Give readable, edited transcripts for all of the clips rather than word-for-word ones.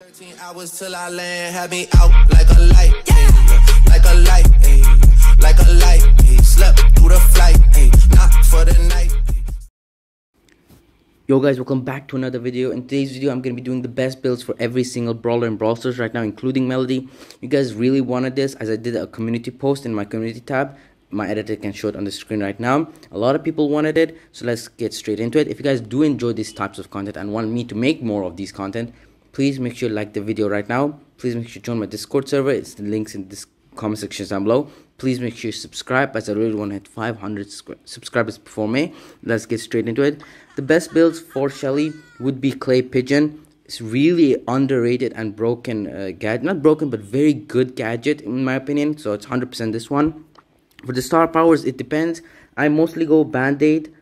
13 hours till I land, had me out like a light, like a light, like a light, slept through the flight, not for the night. Yo guys, welcome back to another video. In today's video, I'm going to be doing the best builds for every single brawler in Brawl Stars right now, including Melody. You guys really wanted this, as I did a community post in my community tab. My editor can show it on the screen right now. A lot of people wanted it, so let's get straight into it. If you guys do enjoy these types of content and want me to make more of these content, please make sure you like the video right now. Please make sure you join my Discord server. It's the links in this comment section down below. Please make sure you subscribe, as I really want to hit 500 subscribers before May. Let's get straight into it. The best builds for Shelly would be Clay Pigeon. It's really underrated and broken gadget. Not broken, but very good gadget in my opinion. So it's 100% this one. For the star powers, it depends. I mostly go Band-Aid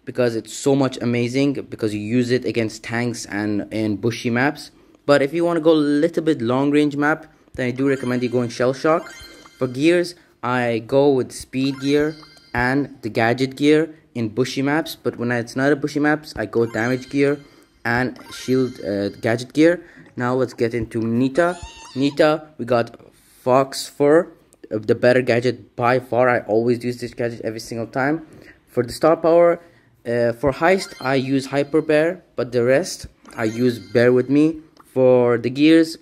because it's so much amazing, because you use it against tanks and bushy maps. But if you want to go a little bit long range map, then I do recommend you going Shell Shock. For gears, I go with Speed Gear and the Gadget Gear in bushy maps. But when it's not a bushy maps, I go Damage Gear and Shield Gadget Gear. Now let's get into Nita. Nita, we got Fox Fur, the better gadget by far. I always use this gadget every single time. For the star power, for Heist, I use Hyper Bear, but the rest, I use Bear With Me. For the gears,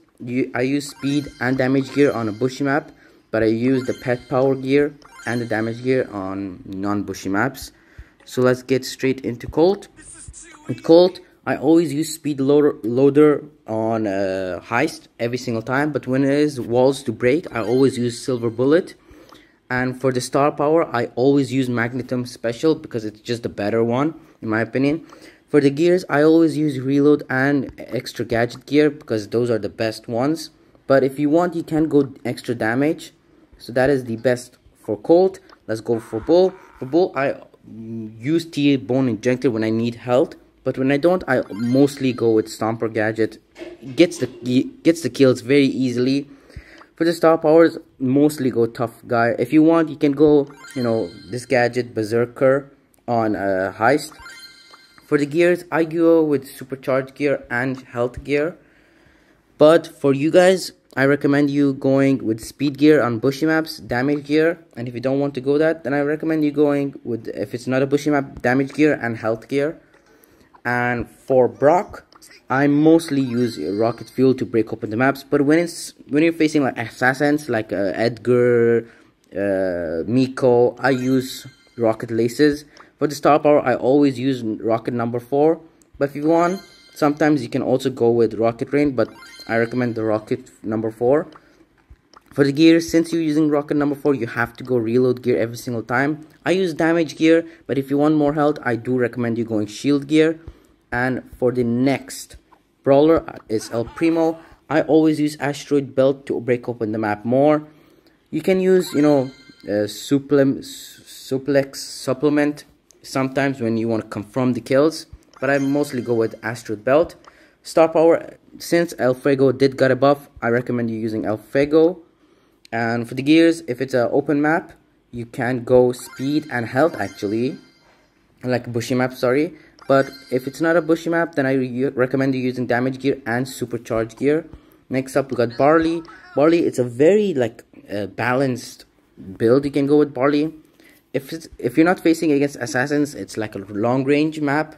I use Speed and Damage Gear on a bushy map, but I use the Pet Power Gear and the Damage Gear on non-bushy maps. So let's get straight into Colt. With Colt, I always use Speed Loader on Heist every single time, but when it is walls to break, I always use Silver Bullet. And for the star power, I always use Magnetum Special because it's just the better one, in my opinion. For the gears, I always use Reload and Extra Gadget Gear because those are the best ones. But if you want, you can go Extra Damage. So that is the best for Colt. Let's go for Bull. For Bull, I use T-Bone Injector when I need health. But when I don't, I mostly go with Stomper Gadget. Gets the kills very easily. For the star powers, mostly go Tough Guy. If you want, you can go, this gadget, Berserker on Heist. For the gears, I go with Supercharged Gear and Health Gear. But for you guys, I recommend you going with Speed Gear on bushy maps, Damage Gear. And if you don't want to go that, then I recommend you going with, if it's not a bushy map, Damage Gear and Health Gear. And for Brock, I mostly use Rocket Fuel to break open the maps. But when you're facing like assassins like Edgar, Miko, I use Rocket Laces. For the star power, I always use Rocket number 4. But if you want, sometimes you can also go with Rocket Rain, but I recommend the Rocket number 4. For the gear, since you're using Rocket number 4, you have to go Reload Gear every single time. I use Damage Gear, but if you want more health, I do recommend you going Shield Gear. And for the next brawler is El Primo. I always use Asteroid Belt to break open the map more. You can use, supplement sometimes when you want to confirm the kills, but I mostly go with Asteroid Belt. Star power, since El Fuego did get a buff, I recommend you using El Fuego. And for the gears, if it's an open map, you can go Speed and Health actually, like a bushy map, sorry. But if it's not a bushy map, then I recommend you using Damage Gear and Supercharged Gear. Next up, we got Barley. Barley, it's a very balanced build. You can go with Barley. If you're not facing against assassins, it's like a long range map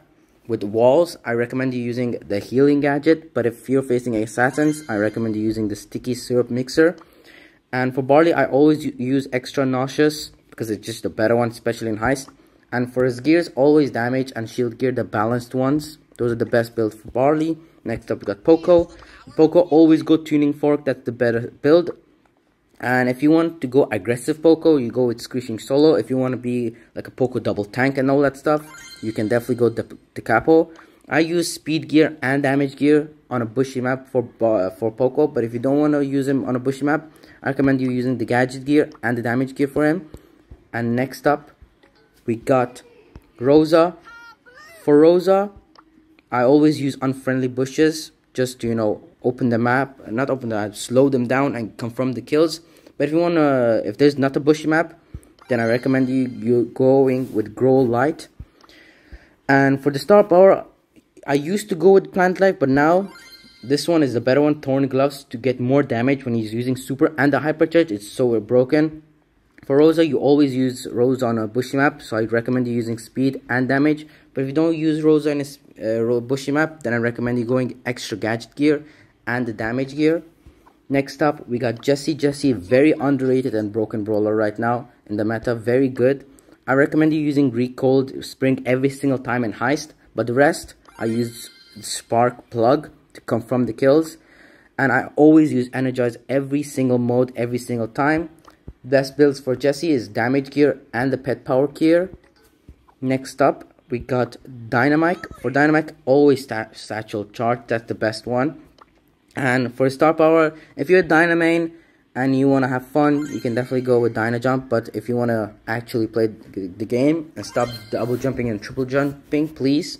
with walls. I recommend you using the healing gadget. But if you're facing assassins, I recommend you using the Sticky Syrup Mixer. And for Barley, I always use Extra Nauseous because it's just the better one, especially in Heist. And for his gears, always Damage and Shield Gear, the balanced ones. Those are the best builds for Barley. Next up, we got Poco. Poco, always go Tuning Fork. That's the better build. And if you want to go aggressive Poco, you go with Screeching Solo. If you want to be like a Poco double tank and all that stuff, you can definitely go the Capo. I use Speed Gear and Damage Gear on a bushy map for Poco. But if you don't want to use him on a bushy map, I recommend you using the Gadget Gear and the Damage Gear for him. And next up, we got Rosa. For Rosa, I always use Unfriendly Bushes just to, open the map, not open the map, slow them down and confirm the kills. But if you want to, if there's not a bushy map, then I recommend you going with Grow Light. And for the star power, I used to go with Plant Life, but now this one is the better one, Thorn Gloves, to get more damage when he's using super and the hypercharge. It's so broken. For Rosa, you always use Rosa on a bushy map, so I'd recommend you using speed and damage. But if you don't use Rosa in a bushy map, then I recommend you going extra gadget gear and the damage gear. Next up, we got Jessie. Jessie, very underrated and broken brawler right now in the meta, very good. I recommend you using Recold Spring every single time in Heist, but the rest, I use Spark Plug to confirm the kills. And I always use Energize every single mode, every single time. Best builds for Jessie is damage gear and the pet power gear. Next up, we got Dynamite. For Dynamite, always satchel charge. That's the best one. And for star power, if you're a Dynamain and you want to have fun, you can definitely go with Dyna Jump. But if you want to actually play the game and stop double jumping and triple jumping, please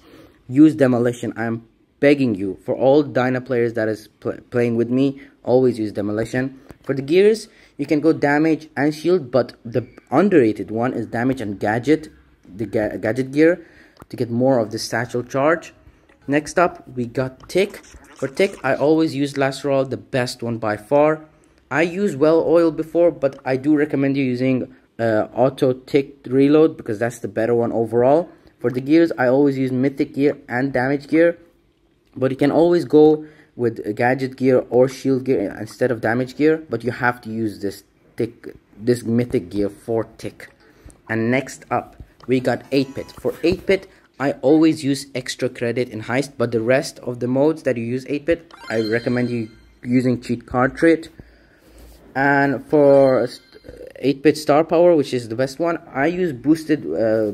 use Demolition. I'm begging you, for all Dyna players that is playing with me, always use Demolition. For the gears, you can go damage and shield, but the underrated one is damage and gadget, the gadget gear, to get more of the satchel charge. Next up, we got Tick. For Tick, I always use Laceral, the best one by far. I used Well Oil before, but I do recommend you using Auto Tick Reload, because that's the better one overall. For the gears, I always use Mythic gear and damage gear, but you can always go with gadget gear or shield gear instead of damage gear, but you have to use this mythic gear for Tick. And next up, we got 8-Pit. For 8-Pit, I always use extra credit in Heist, but the rest of the modes that you use 8-Pit, I recommend you using cheat card trait. And for 8-Pit star power, which is the best one, I use boosted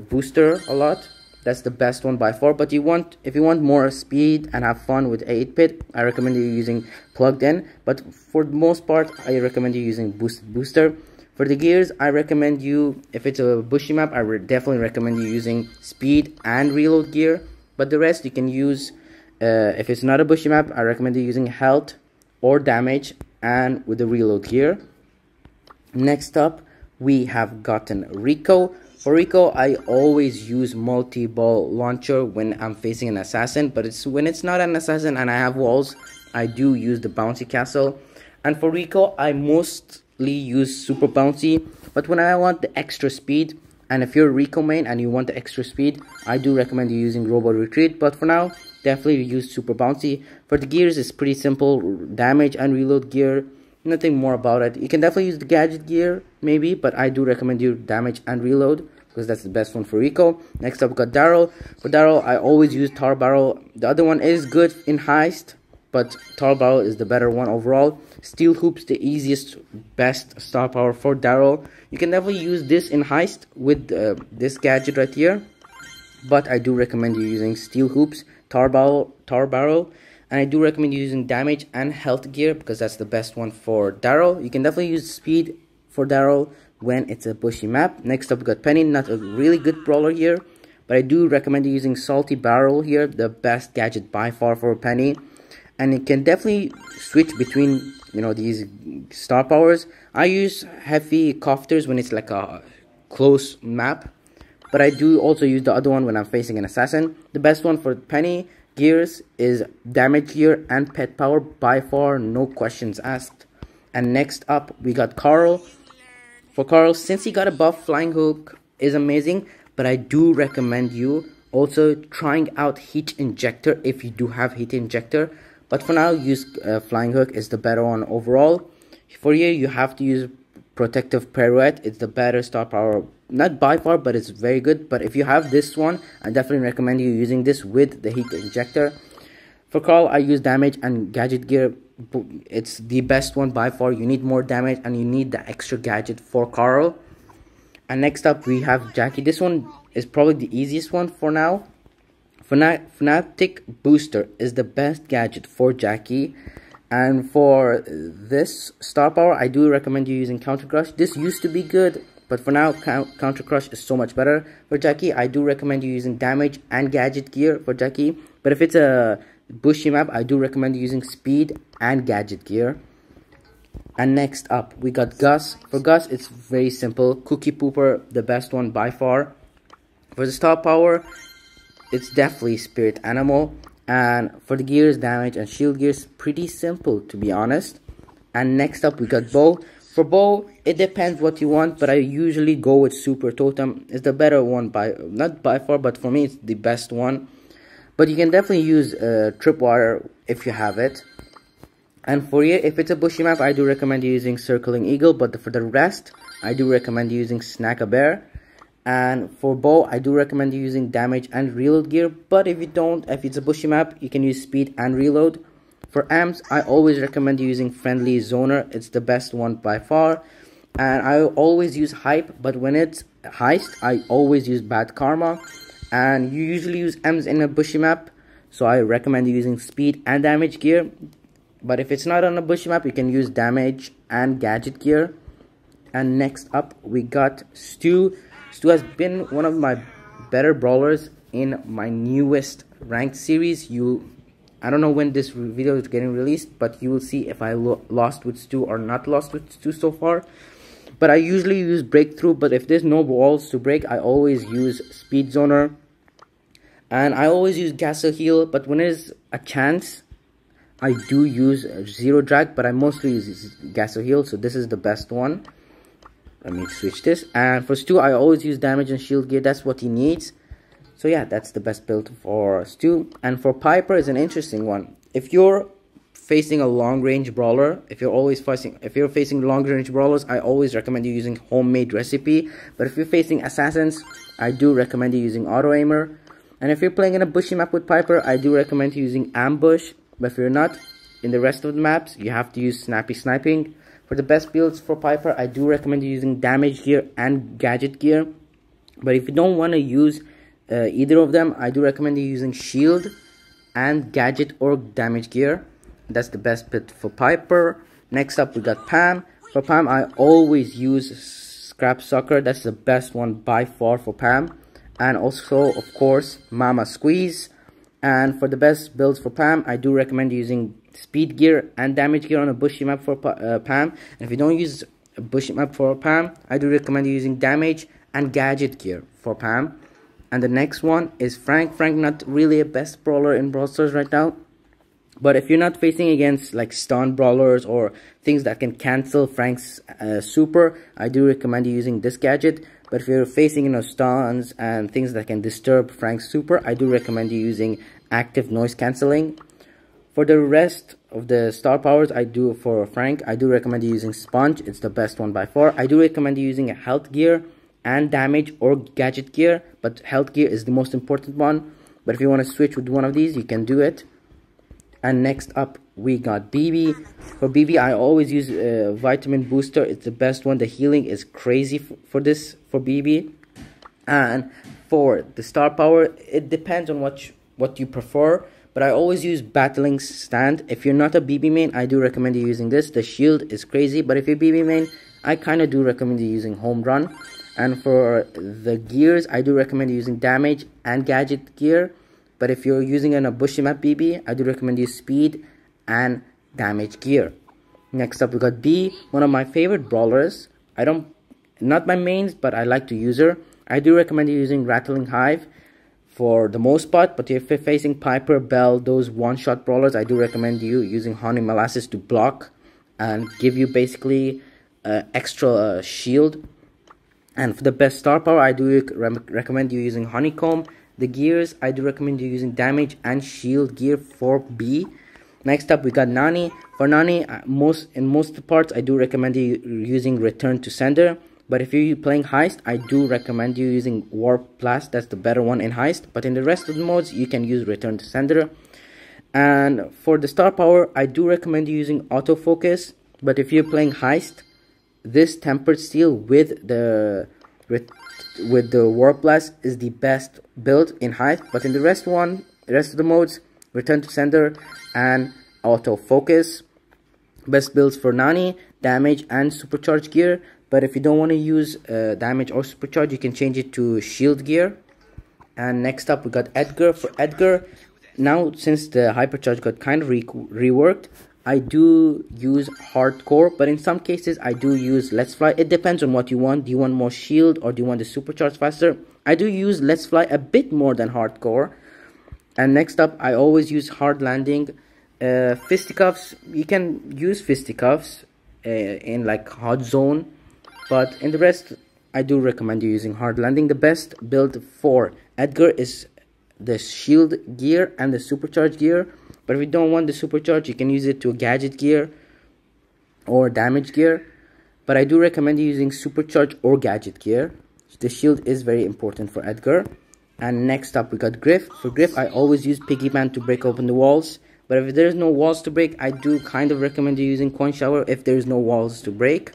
booster a lot. That's the best one by far. But if you want more speed and have fun with 8-Pit, I recommend you using plugged in. But for the most part, I recommend you using boosted booster. For the gears, I recommend you, if it's a bushy map, I would definitely recommend you using speed and reload gear. But the rest you can use, if it's not a bushy map, I recommend you using health or damage and with the reload gear. Next up, we have gotten Rico. For Rico, I always use multi-ball launcher when I'm facing an assassin, but when it's not an assassin and I have walls, I do use the bouncy castle. And for Rico, I mostly use super bouncy, but when I want the extra speed, and if you're a Rico main and you want the extra speed, I do recommend you using Robo Retreat, but for now, definitely use super bouncy. For the gears, it's pretty simple, damage and reload gear, nothing more about it. You can definitely use the gadget gear, maybe, but I do recommend you damage and reload, because that's the best one for Rico. Next up, we got Daryl. For Daryl, I always use Tar Barrel. The other one is good in Heist, but Tar Barrel is the better one overall. Steel Hoops, the easiest, best star power for Daryl. You can definitely use this in Heist with this gadget right here, but I do recommend you using Steel Hoops, Tar Barrel, and I do recommend you using damage and health gear, because that's the best one for Daryl. You can definitely use speed for Daryl when it's a bushy map. Next up, we got Penny. Not a really good brawler here, but I do recommend you using Salty Barrel here, the best gadget by far for Penny. And you can definitely switch between, these star powers. I use Heavy Cofters when it's like a close map, but I do also use the other one when I'm facing an assassin. The best one for Penny gears is damage gear and pet power by far, no questions asked. And next up, we got Carl. For Carl, since he got a buff, Flying Hook is amazing, but I do recommend you also trying out Heat Injector if you do have Heat Injector. But for now, use Flying Hook is the better one overall. For here, you have to use Protective Pirouette. It's the better star power, not by far, but it's very good. But if you have this one, I definitely recommend you using this with the Heat Injector. For Carl, I use damage and gadget gear. It's the best one by far. You need more damage and you need the extra gadget for Carl. And next up, we have Jacky. This one is probably the easiest one for now. Fanatic Booster is the best gadget for Jacky. And for this star power, I do recommend you using Counter Crush. This used to be good, but for now, Counter Crush is so much better. For Jacky, I do recommend you using damage and gadget gear for Jacky. But if it's a bushy map, I do recommend you using speed and gadget gear. And next up, we got Gus. For Gus, it's very simple. Cookie Pooper, the best one by far. For the star power, it's definitely Spirit Animal. And for the gears, damage and shield gears, pretty simple to be honest. And next up we got bow. For bow, it depends what you want, but I usually go with super totem. It's the better one, not by far, but for me it's the best one. But you can definitely use tripwire if you have it. And for you, if it's a bushy map, I do recommend you using circling eagle, but for the rest, I do recommend you using snack a bear. And for bow, I do recommend you using damage and reload gear, but if you don't, if it's a bushy map, you can use speed and reload. For amps, I always recommend you using friendly zoner. It's the best one by far. And I always use hype, but when it's heist, I always use bad karma. And you usually use M's in a bushy map, so I recommend you using speed and damage gear. But if it's not on a bushy map, you can use damage and gadget gear. And next up, we got Stu. Stu has been one of my better brawlers in my newest ranked series. I don't know when this video is getting released, but you will see if I lost with Stu or not lost with Stu so far. But I usually use breakthrough, but if there's no walls to break, I always use speed zoner. And I always use gaso heal, but when there's a chance, I do use zero drag, but I mostly use gaso heal, so this is the best one. Let me switch this. And for Stu, I always use damage and shield gear. That's what he needs. So yeah, that's the best build for Stu. And for Piper is an interesting one. If you're facing a long range brawler, if you're facing long range brawlers, I always recommend you using homemade recipe. But if you're facing assassins, I do recommend you using auto aimer. And if you're playing in a bushy map with Piper, I do recommend you using ambush. But if you're not, in the rest of the maps, you have to use snappy sniping. For the best builds for Piper, I do recommend you using damage gear and gadget gear. But if you don't want to use either of them, I do recommend you using shield and gadget or damage gear. That's the best bit for Piper. Next up, we got Pam. For Pam, I always use Scrap Sucker. That's the best one by far for Pam. And also, of course, Mama Squeeze. And for the best builds for Pam, I do recommend using speed gear and damage gear on a bushy map for Pam. And if you don't use a bushy map for Pam, I do recommend using damage and gadget gear for Pam. And the next one is Frank. Frank, not really a best brawler in Brawl Stars right now. But if you're not facing against like stun brawlers or things that can cancel Frank's super, I do recommend you using this gadget. But if you're facing stuns and things that can disturb Frank's super, I do recommend you using active noise cancelling. For the rest of the star powers, for Frank, I do recommend you using Sponge. It's the best one by far. I do recommend you using a health gear and damage or gadget gear, but health gear is the most important one. But if you want to switch with one of these, you can do it. And next up, we got BB. For BB, I always use Vitamin Booster. It's the best one. The healing is crazy for BB. And for the star power, it depends on what you prefer. But I always use Battling Stand. If you're not a BB main, I do recommend you using this. The shield is crazy. But if you're BB main, I kind of do recommend you using Home Run. And for the gears, I do recommend you using damage and gadget gear. But if you're using a bushy map BB, I do recommend you speed and damage gear. Next up, we got B, one of my favorite brawlers. Not my mains, but I like to use her. I do recommend you using Rattling Hive for the most part. But if you're facing Piper, Bell, those one-shot brawlers, I do recommend you using Honey Molasses to block and give you basically extra shield. And for the best star power, I do recommend you using Honeycomb. The gears, I do recommend you using damage and shield gear for B. Next up, we got NANI. For NANI, in most parts, I do recommend you using Return to Sender. But if you're playing Heist, I do recommend you using Warp Blast. That's the better one in Heist. But in the rest of the modes, you can use Return to Sender. And for the star power, I do recommend you using Autofocus. But if you're playing Heist, this Tempered Steel with the Warp Blast is the best build in Heist. But in the rest of the modes, Return to Sender and Autofocus. Best builds for NANI, damage and supercharge gear. But if you don't want to use damage or supercharge, you can change it to shield gear. And next up, we got EDGAR. For EDGAR, now since the hypercharge got kind of reworked, I do use hardcore, but in some cases I do use Let's Fly. It depends on what you want. Do you want more shield or do you want the supercharge faster? I do use Let's Fly a bit more than hardcore. And next up, I always use hard landing. Fisticuffs, you can use fisticuffs in like hot zone, but in the rest I do recommend you using hard landing. The best build for Edgar is the shield gear and the supercharge gear, but if you don't want the supercharge, you can use it to a gadget gear or damage gear, but I do recommend you using supercharge or gadget gear. The shield is very important for Edgar. And next up we got Griff. For Griff, I always use Piggy Bank to break open the walls, but if there's no walls to break, I do kind of recommend you using Coin Shower if there's no walls to break.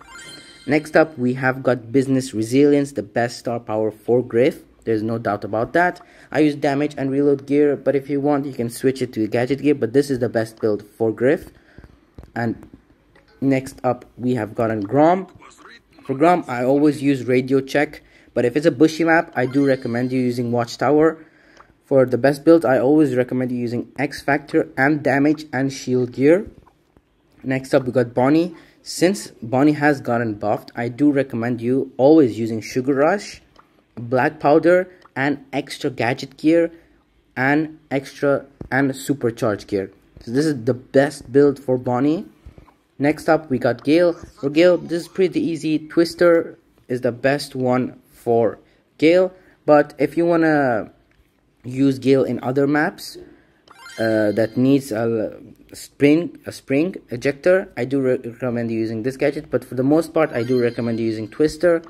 Next up we have got Business Resilience, the best star power for Griff. There's no doubt about that. I use damage and reload gear, but if you want you can switch it to the gadget gear, but this is the best build for Griff. And next up we have gotten GROM. For GROM, I always use radio check, but if it's a bushy map, I do recommend you using Watchtower. For the best build, I always recommend you using X Factor and damage and shield gear. Next up we got Bonnie. Since Bonnie has gotten buffed, I do recommend you always using Sugar Rush, Black Powder, and extra gadget gear and extra and supercharge gear. So this is the best build for Bonnie. Next up we got Gail. For Gail, this is pretty easy. Twister is the best one for Gail, but if you want to use Gail in other maps that needs a spring ejector, I do recommend using this gadget, but for the most part I do recommend using Twister.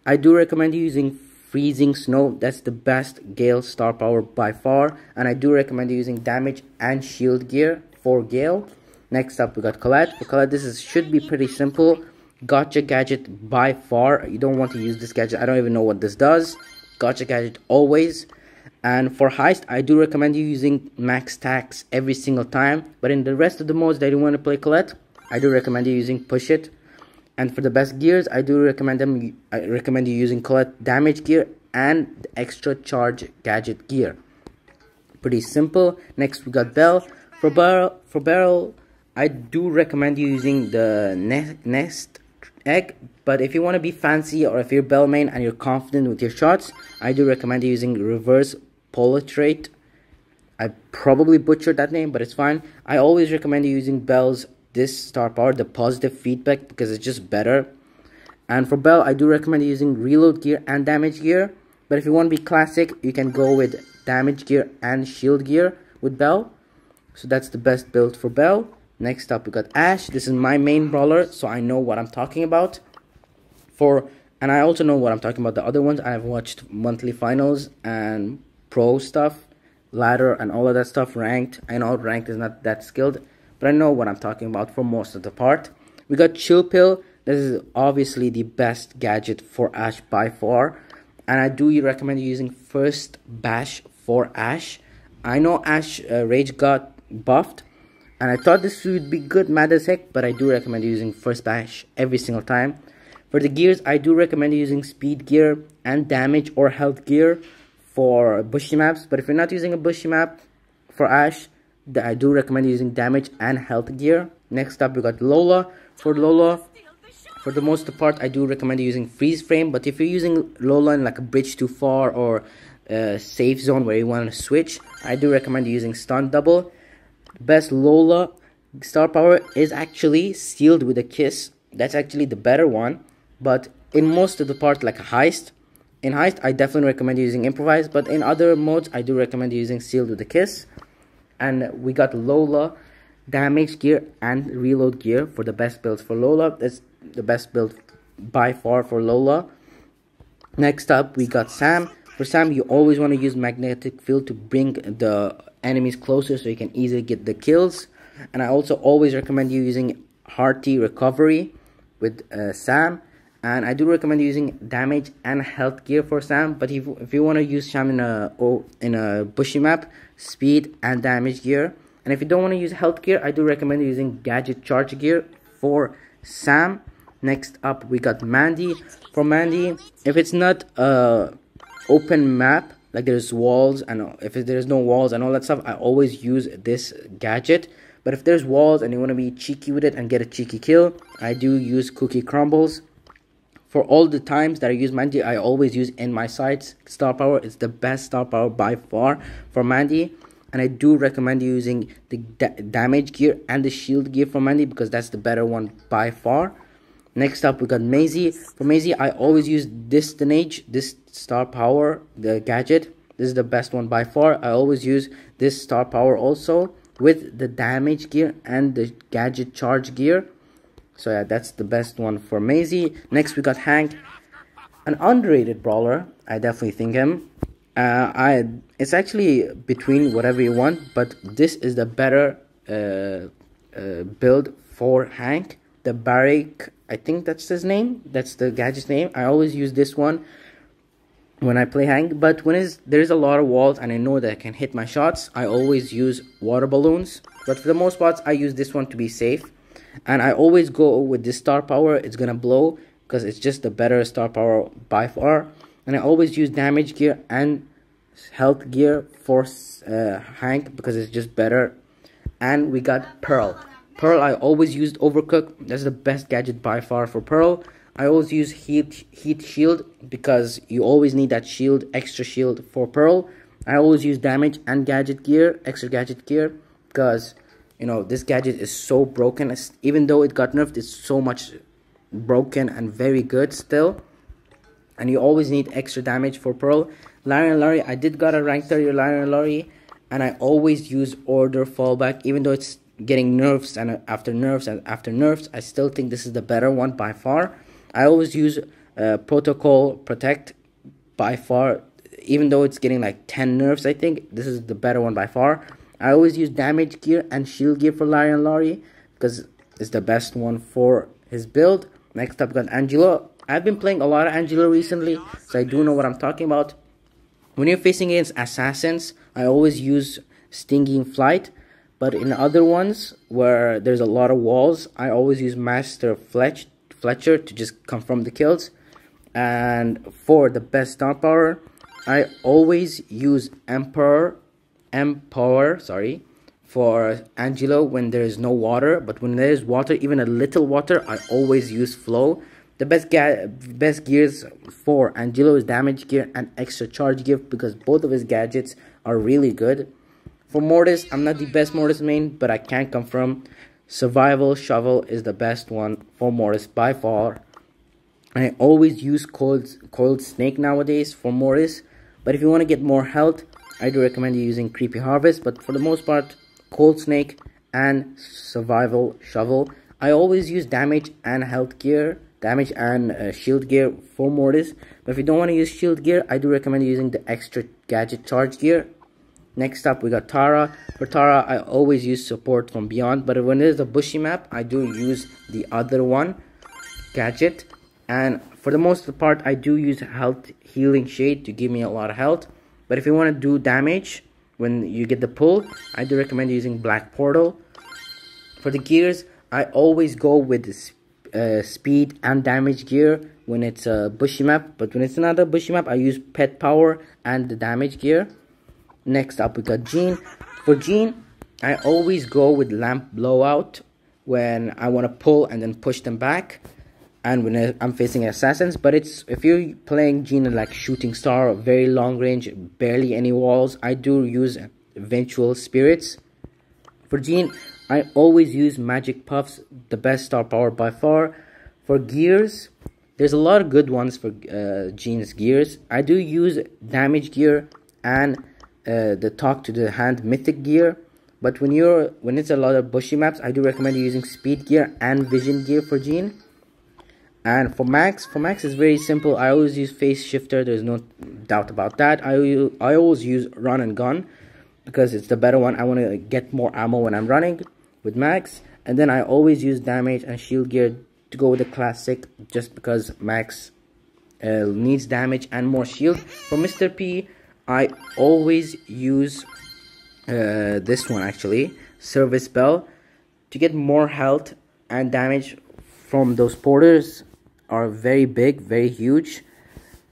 I do recommend using Freezing Snow. That's the best Gale star power by far, and I do recommend using damage and shield gear for Gale. Next up we got Colette. For Colette, this should be pretty simple. Gotcha gadget by far. You don't want to use this gadget. I don't even know what this does. Gotcha gadget always. And for heist, I do recommend you using max tax every single time. But in the rest of the modes that you want to play Colette, I do recommend you using push it. And for the best gears, I do recommend you using Colette damage gear and the extra charge gadget gear. Pretty simple. Next we got Belle. For Barrel, I do recommend you using the nest egg, but if you want to be fancy or if you're Belle main and you're confident with your shots, I do recommend you using reverse Politrate. I probably butchered that name, but it's fine. I always recommend you using Belle's this star power, the positive feedback, because it's just better. And for Belle, I do recommend you using reload gear and damage gear, but if you want to be classic, you can go with damage gear and shield gear with Belle. So that's the best build for Belle. Next up we got Ashe. This is my main brawler, so I know what I'm talking about. And I also know what I'm talking about the other ones. I've watched monthly finals and pro stuff, ladder and all of that stuff, ranked. I know ranked is not that skilled, but I know what I'm talking about for most of the part. We got Chill Pill. This is obviously the best gadget for Ashe by far, and I do recommend you using first bash for Ashe. I know Ashe rage got buffed, and I thought this would be good mad as heck, but I do recommend using first bash every single time. For the gears, I do recommend using speed gear and damage or health gear for bushy maps, but if you're not using a bushy map for Ashe, I do recommend using damage and health gear. Next up we got Lola. For Lola, for the most part, I do recommend using freeze frame, but if you're using Lola in like a bridge too far or safe zone where you want to switch, I do recommend using stun double. Best Lola star power is actually sealed with a kiss. That's actually the better one, but in most of the part, like heist, in heist I definitely recommend using improvise, but in other modes I do recommend using sealed with a kiss. And we got Lola damage gear and reload gear for the best builds for Lola. That's the best build by far for Lola. Next up we got Sam. For Sam, you always want to use magnetic field to bring the enemies closer so you can easily get the kills. And I also always recommend you using hearty recovery with Sam. And I do recommend using damage and health gear for Sam. But if you want to use Sam in a bushy map, speed and damage gear. And if you don't want to use health gear, I do recommend using gadget charge gear for Sam. Next up we got Mandy. For Mandy, if it's not open map, like there's walls, and if there's no walls and all that stuff, I always use this gadget. But if there's walls and you want to be cheeky with it and get a cheeky kill, I do use Cookie Crumbles. For all the times that I use Mandy, I always use In My Sights star power. It's the best star power by far for Mandy. and I do recommend you using the damage gear and the shield gear for Mandy, because that's the better one by far. Next up we got Mais. For Mais, I always use this star power, the gadget. This is the best one by far. I always use this star power also with the damage gear and the gadget charge gear. So yeah, that's the best one for Mais. Next we got Hank, an underrated brawler. I definitely think him. It's actually between whatever you want, but this is the better build for Hank. The Barrick, I think that's his name. That's the gadget's name. I always use this one when I play Hank, but when there's a lot of walls and I know that I can hit my shots, I always use water balloons. But for the most parts, I use this one to be safe. And I always go with this star power. It's gonna blow because it's just the better star power by far. And I always use damage gear and health gear for Hank because it's just better. And we got Pearl. Pearl, I always used Overcook. That's the best gadget by far for Pearl. I always use heat shield because you always need that shield, extra shield for Pearl. I always use damage and gadget gear, extra gadget gear, because you know this gadget is so broken. Even though it got nerfed, it's so much broken and very good still. And you always need extra damage for Pearl. Lion Larry, I did got a rank 30 Lion Larry, and I always use order fallback, even though it's getting nerfs and after nerfs and after nerfs. I still think this is the better one by far. I always use protocol protect by far, even though it's getting like 10 nerfs. I think this is the better one by far. I always use damage gear and shield gear for Lion Larry because it's the best one for his build. Next up, got Angelo. I've been playing a lot of Angelo recently, so I do know what I'm talking about. When you're facing against assassins, I always use Stinging Flight. But in other ones where there's a lot of walls, I always use Master Fletcher to just confirm the kills. And for the best star power, I always use Empower, for Angelo when there is no water. But when there is water, even a little water, I always use Flow. The best gears for Angelo is damage gear and extra charge gear because both of his gadgets are really good. For Mortis, I'm not the best Mortis main, but I can confirm Survival Shovel is the best one for Mortis by far. I always use Coiled Snake nowadays for Mortis, but if you want to get more health, I do recommend you using Creepy Harvest. But for the most part, Cold Snake and Survival Shovel. I always use damage and health gear, damage and shield gear for Mortis. But if you don't want to use shield gear, I do recommend using the extra gadget charge gear. Next up, we got Tara. For Tara, I always use support from Beyond, but when there's a bushy map, I do use the other one, gadget. And for the most part, I do use health healing shade to give me a lot of health. But if you want to do damage when you get the pull, I do recommend using Black Portal. For the gears, I always go with speed and damage gear when it's a bushy map, but when it's not a bushy map, I use Pet Power and the damage gear. Next up, we got Jean. For Jean, I always go with Lamp Blowout when I want to pull and then push them back, and when I'm facing assassins. But if you're playing Jean like Shooting Star, very long range, barely any walls, I do use Eventual Spirits. For Jean, I always use Magic Puffs, the best star power by far. For gears, there's a lot of good ones for Jean's gears. I do use damage gear and the Talk to the Hand mythic gear. But when it's a lot of bushy maps, I do recommend using speed gear and vision gear for Jean. And for Max it's very simple. I always use Phase Shifter. There's no doubt about that. I always use Run and Gun because it's the better one. I want to get more ammo when I'm running with Max. And then I always use damage and shield gear to go with the classic, just because Max needs damage and more shield. For Mr. P, I always use this one actually, Service Bell, to get more health and damage from those porters. Are very big, very huge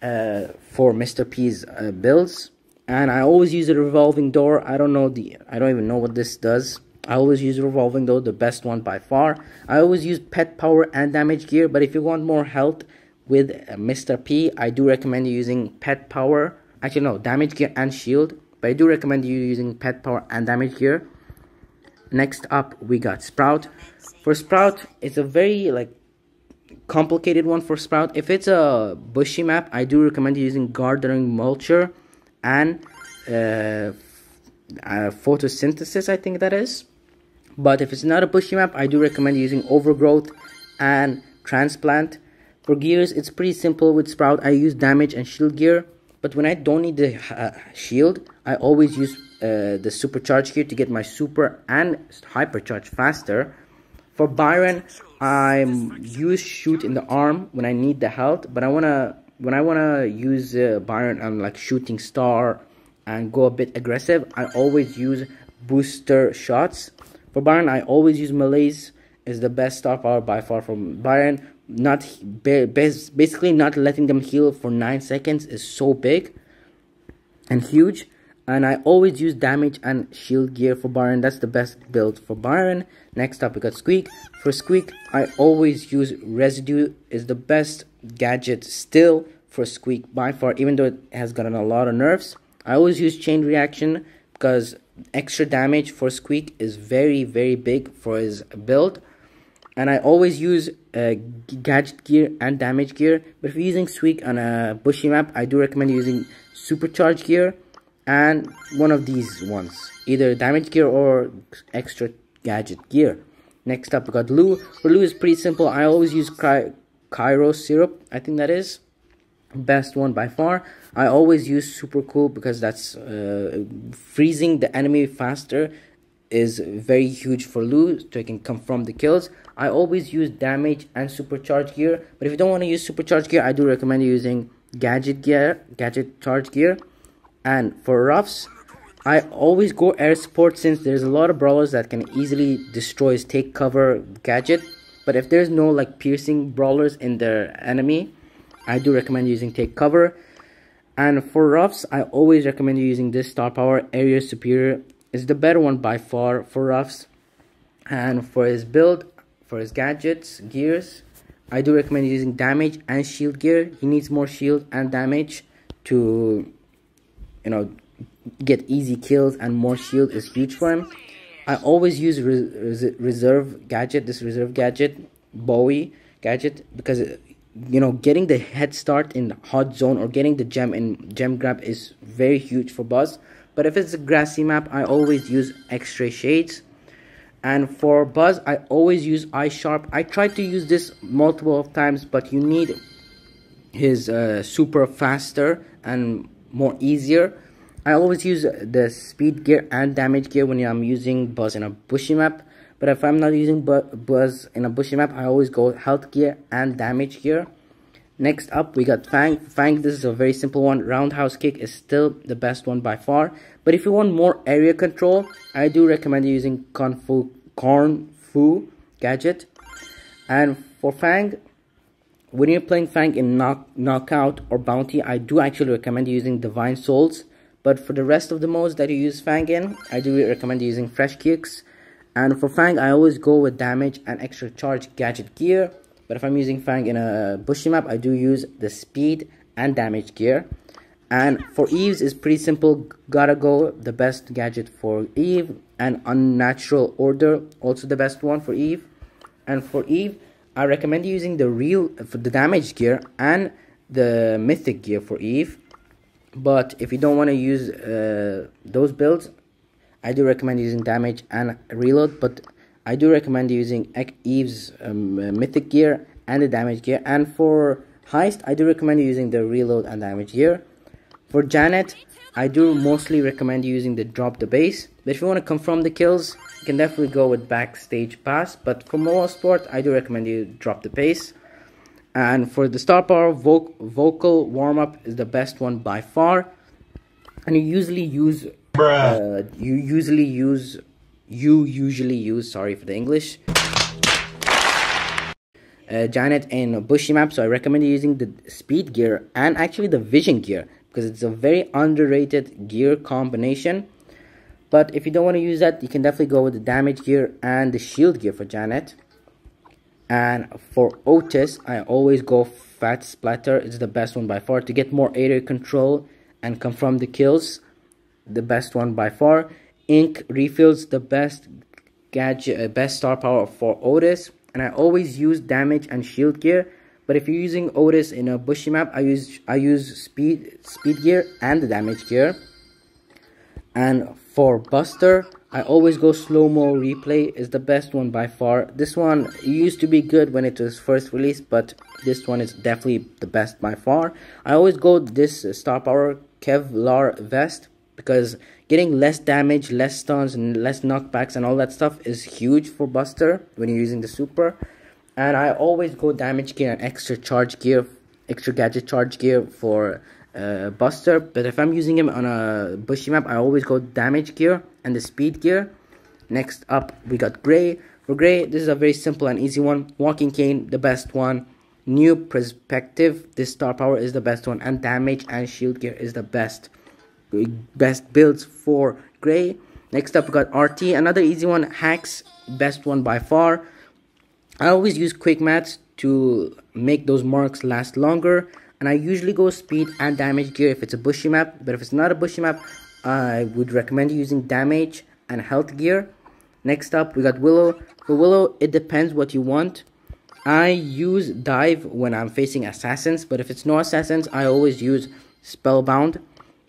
for Mr. P's builds. And I always use a revolving door. I don't even know what this does. I always use revolving door, the best one by far. I always use Pet Power and damage gear, but if you want more health with Mr. P, I do recommend you using Pet Power. Actually, no, damage gear and shield, but I do recommend you using pet power and damage gear. Next up, we got Sprout. For Sprout, it's a very complicated one for Sprout. If it's a bushy map, I do recommend using Gathering Mulcher and Photosynthesis, I think that is. But if it's not a bushy map, I do recommend using Overgrowth and Transplant. For gears, it's pretty simple with Sprout. I use damage and shield gear, but when I don't need the shield, I always use the supercharge gear to get my super and hypercharge faster. For Byron, I use shoot in the arm when I need the health, but when I wanna use Byron on like shooting star and go a bit aggressive, I always use booster shots. For Byron, I always use Malaise. Is the best star power by far from Byron. Basically not letting them heal for 9 seconds is so big and huge. And I always use damage and shield gear for Byron. That's the best build for Byron. Next up we got Squeak. For Squeak, I always use Residue. Is the best gadget still for Squeak by far, even though it has gotten a lot of nerfs. I always use Chain Reaction because extra damage for Squeak is very big for his build. And I always use gadget gear and damage gear. But if you're using Squeak on a bushy map, I do recommend using supercharge gear and one of these ones, either damage gear or extra gadget gear. Next up we got Lou. For Lou is pretty simple. I always use Cairo Syrup, I think that is best one by far. I always use Super Cool because that's freezing the enemy faster is very huge for Lou, so he can confirm the kills. I always use damage and supercharge gear, but if you don't want to use supercharge gear, I do recommend using gadget charge gear. And for roughs, I always go air support since there's a lot of brawlers that can easily destroy his take cover gadget. But if there's no like piercing brawlers in their enemy, I do recommend using take cover. And for roughs, I always recommend using this star power. Area Superior is the better one by far for roughs. And for his build, for his gadgets, gears, I do recommend using damage and shield gear. He needs more shield and damage to, get easy kills, and more shield is huge for him. I always use reserve gadget, this reserve gadget, Bowie gadget, because getting the head start in hot zone or getting the gem in gem grab is very huge for Buzz. But if it's a grassy map, I always use X-ray shades. And for Buzz, I always use Eye Sharp. I tried to use this multiple of times, but you need his super faster and more easier. I always use the speed gear and damage gear when I'm using Buzz in a bushy map. But if I'm not using Buzz in a bushy map, I always go health gear and damage gear. Next up, we got Fang. Fang, this is a very simple one. Roundhouse kick is still the best one by far. But if you want more area control, I do recommend using Corn Fu gadget. And for Fang, when you're playing Fang in Knockout or Bounty, I do actually recommend using Divine Souls. But for the rest of the modes that you use Fang in, I do recommend using Fresh Kicks. And for Fang, I always go with damage and extra charge gadget gear. But if I'm using Fang in a bushy map, I do use the speed and damage gear. And for Eve's is pretty simple. Gotta go the best gadget for Eve. And Unnatural Order, also the best one for Eve. And for Eve, I recommend using for the damage gear and the mythic gear for Eve. But if you don't want to use those builds, I do recommend using damage and reload. But I do recommend using Eve's mythic gear and the damage gear. And for Heist, I do recommend using the reload and damage gear. For Janet, I do mostly recommend using the drop the base. But if you want to confirm the kills, you can definitely go with backstage pass. But for most sport, I do recommend you drop the base. And for the star power, vocal warm up is the best one by far. And you usually use sorry for the English, Janet in a bushy map. So I recommend using the speed gear and actually the vision gear, because it's a very underrated gear combination. But if you don't want to use that, you can definitely go with the damage gear and the shield gear for Janet. And for Otis, I always go Fat Splatter. It's the best one by far to get more area control and confirm the kills. the best one by far. Ink refills, the best gadget, best star power for Otis. And I always use damage and shield gear. But if you're using Otis in a bushy map, I use speed gear and the damage gear. And for Buster, I always go slow-mo replay is the best one by far. This one used to be good when it was first released, but this one is definitely the best by far. I always go this star power Kevlar vest because getting less damage, less stuns, and less knockbacks and all that stuff is huge for Buster when you're using the super. And I always go damage gear and extra charge gear, extra gadget charge gear for Buster. But if I'm using him on a bushy map, I always go damage gear and the speed gear. Next up, we got Gray. For Gray, this is a very simple and easy one. Walking Cane, the best one. New Perspective, this star power is the best one. And damage and shield gear is the best builds for Gray. Next up, we got RT, another easy one. Hacks, best one by far. I always use quick mats to make those marks last longer. And I usually go speed and damage gear if it's a bushy map. But if it's not a bushy map, I would recommend using damage and health gear. Next up, we got Willow. For Willow, it depends what you want. I use dive when I'm facing assassins. But if it's no assassins, I always use spellbound.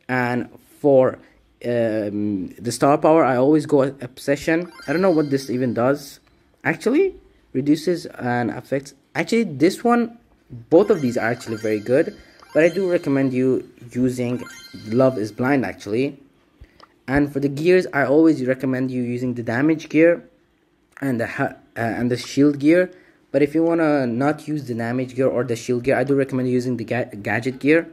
And for the star power, I always go obsession. I don't know what this even does. Actually, reduces and affects. Actually, this one, both of these are actually very good. But I do recommend you using Love is Blind actually. And for the gears, I always recommend you using the damage gear and the shield gear. But if you want to not use the damage gear or the shield gear, I do recommend using the gadget gear.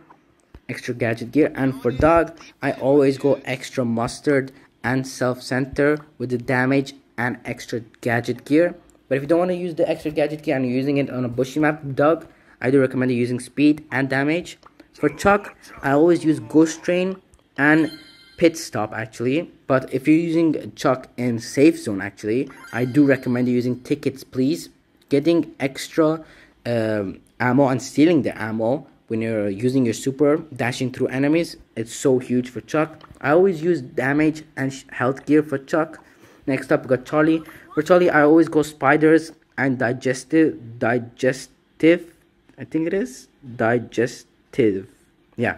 Extra gadget gear. And for Dog, I always go extra mustard and self-center with the damage and extra gadget gear. But if you don't want to use the extra gadget gear and you're using it on a bushy map, Doug, I do recommend you using speed and damage. For Chuck, I always use Ghost Train and Pit Stop actually. But if you're using Chuck in Safe Zone actually, I do recommend you using Tickets Please. Getting extra ammo and stealing the ammo when you're using your super, dashing through enemies, it's so huge for Chuck. I always use damage and health gear for Chuck. Next up, we got Charlie. For Charlie, I always go spiders and digestive, I think it is, digestive, yeah.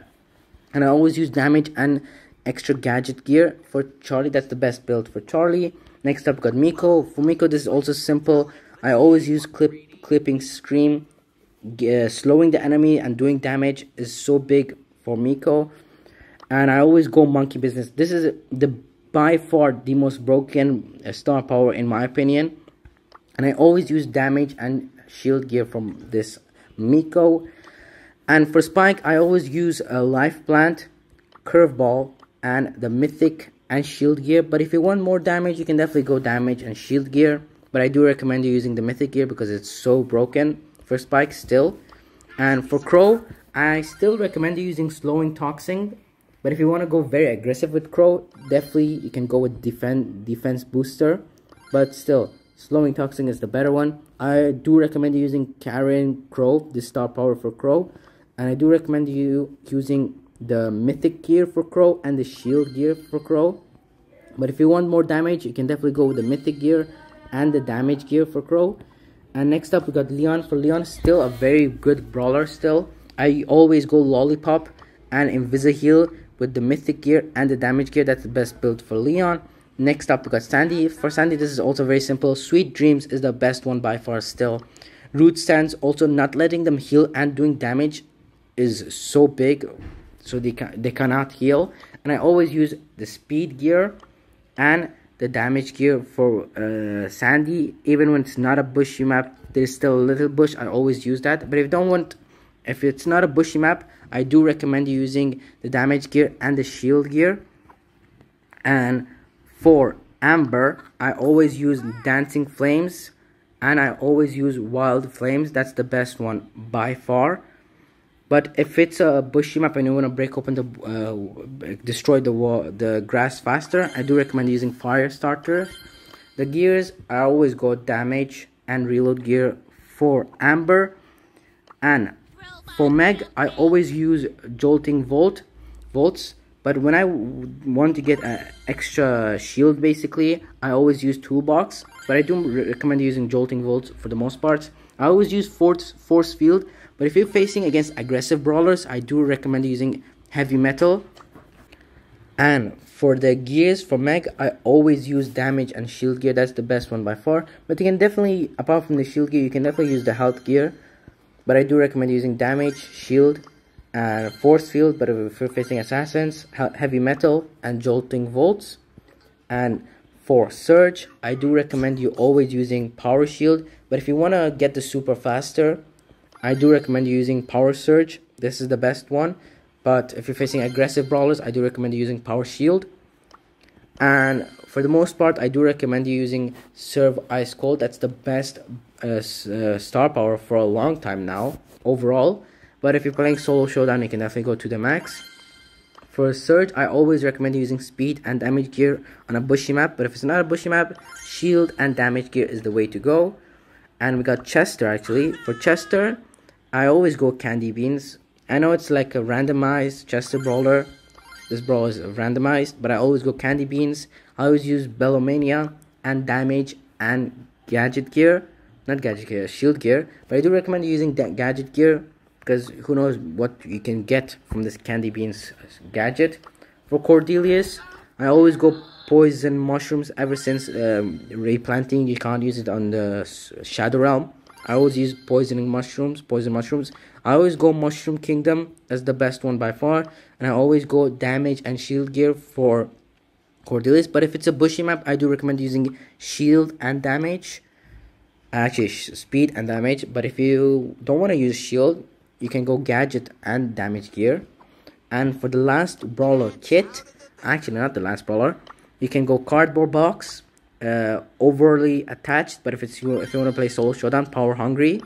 And I always use damage and extra gadget gear for Charlie. That's the best build for Charlie. Next up, we got Miko. For Miko, this is also simple. I always use clipping scream. Slowing the enemy and doing damage is so big for Miko. And I always go monkey business. This is by far the most broken star power in my opinion. And I always use damage and shield gear from this Miko. And for Spike, I always use a life plant, curveball, and the mythic and shield gear. But if you want more damage, you can definitely go damage and shield gear. But I do recommend you using the mythic gear because it's so broken for Spike still. And for Crow, I still recommend you using slowing toxin. But if you want to go very aggressive with Crow, definitely you can go with defense booster. But still, slowing toxin is the better one. I do recommend you using carrying Crow, the star power for Crow. And I do recommend you using the mythic gear for Crow and the shield gear for Crow. But if you want more damage, you can definitely go with the mythic gear and the damage gear for Crow. And next up, we got Leon. For Leon, still a very good brawler still. I always go Lollipop and Invisi-Heal with the mythic gear and the damage gear. That's the best build for Leon. Next up, we got Sandy. For Sandy, this is also very simple. Sweet Dreams is the best one by far still. Root Stance, also not letting them heal and doing damage is so big. So they cannot heal. And I always use the speed gear and the damage gear for Sandy. Even when it's not a bushy map, there's still a little bush. I always use that. But if it's not a bushy map, I do recommend you using the damage gear and the shield gear. And for Amber, I always use Dancing Flames and I always use Wild Flames. That's the best one by far. But if it's a bushy map and you want to break open the destroy the grass faster, I do recommend using Fire Starter. The gears, I always go damage and reload gear for Amber. And for Meg, I always use Jolting Volts. But when I want to get an extra shield, basically, I always use toolbox. But I do recommend using jolting volts for the most part. I always use force field. But if you're facing against aggressive brawlers, I do recommend using heavy metal. And for the gears for Meg, I always use damage and shield gear. That's the best one by far. But you can definitely, apart from the shield gear, you can definitely use the health gear. But I do recommend using damage, shield, and force field. But if you're facing assassins, heavy metal and jolting volts. And for surge, I do recommend you always using power shield. But if you want to get the super faster, I do recommend you using power surge. This is the best one. But if you're facing aggressive brawlers, I do recommend you using power shield. And for the most part, I do recommend you using serve ice cold. That's the best star power for a long time now overall. But if you're playing solo showdown, you can definitely go to the max. For surge, I always recommend using speed and damage gear on a bushy map. But if it's not a bushy map, shield and damage gear is the way to go. And we got Chester actually. For Chester, I always go candy beans. I know it's like a randomized Chester brawler. This brawler is randomized, but I always go candy beans. I always use Bellomania and damage and gadget gear. Not gadget gear, shield gear. But I do recommend using that gadget gear, because who knows what you can get from this candy beans gadget. For Cordelius, I always go poison mushrooms. Ever since replanting, you can't use it on the Shadow Realm. I always use poison mushrooms. I always go Mushroom Kingdom. That's the best one by far. And I always go damage and shield gear for Cordelius. But if it's a bushy map, I do recommend using shield and damage. Actually, speed and damage. But if you don't want to use shield, you can go gadget and damage gear. And for the last brawler kit, actually not the last brawler, you can go cardboard box. Overly attached, but if you want to play solo showdown, power hungry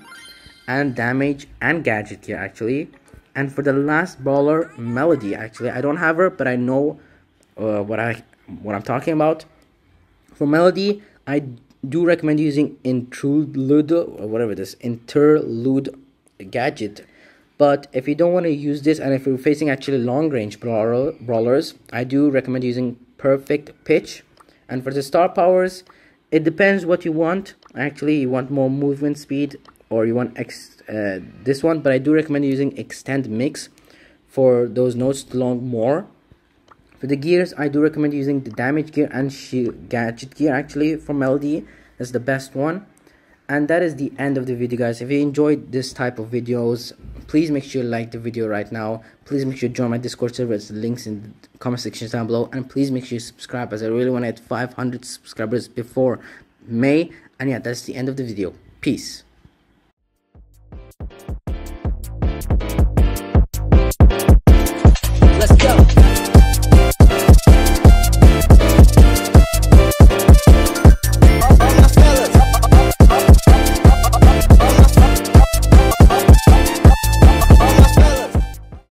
and damage and gadget gear actually. And for the last brawler, Melody, actually I don't have her, but I know what I'm talking about. For Melody, I do recommend using interlude or whatever it is, interlude gadget. But if you don't want to use this, and if you're facing actually long range brawlers, I do recommend using perfect pitch. And for the star powers, it depends what you want. Actually, you want more movement speed, or you want this one. But I do recommend using extend mix for those nodes to long more. For the gears, I do recommend using the damage gear and gadget gear actually for Melody. That's the best one. And that is the end of the video, guys. If you enjoyed this type of videos, please make sure you like the video right now. Please make sure you join my Discord server. It's the links in the comment section down below. And please make sure you subscribe, as I really want to hit 500 subscribers before May. And yeah, that's the end of the video. Peace.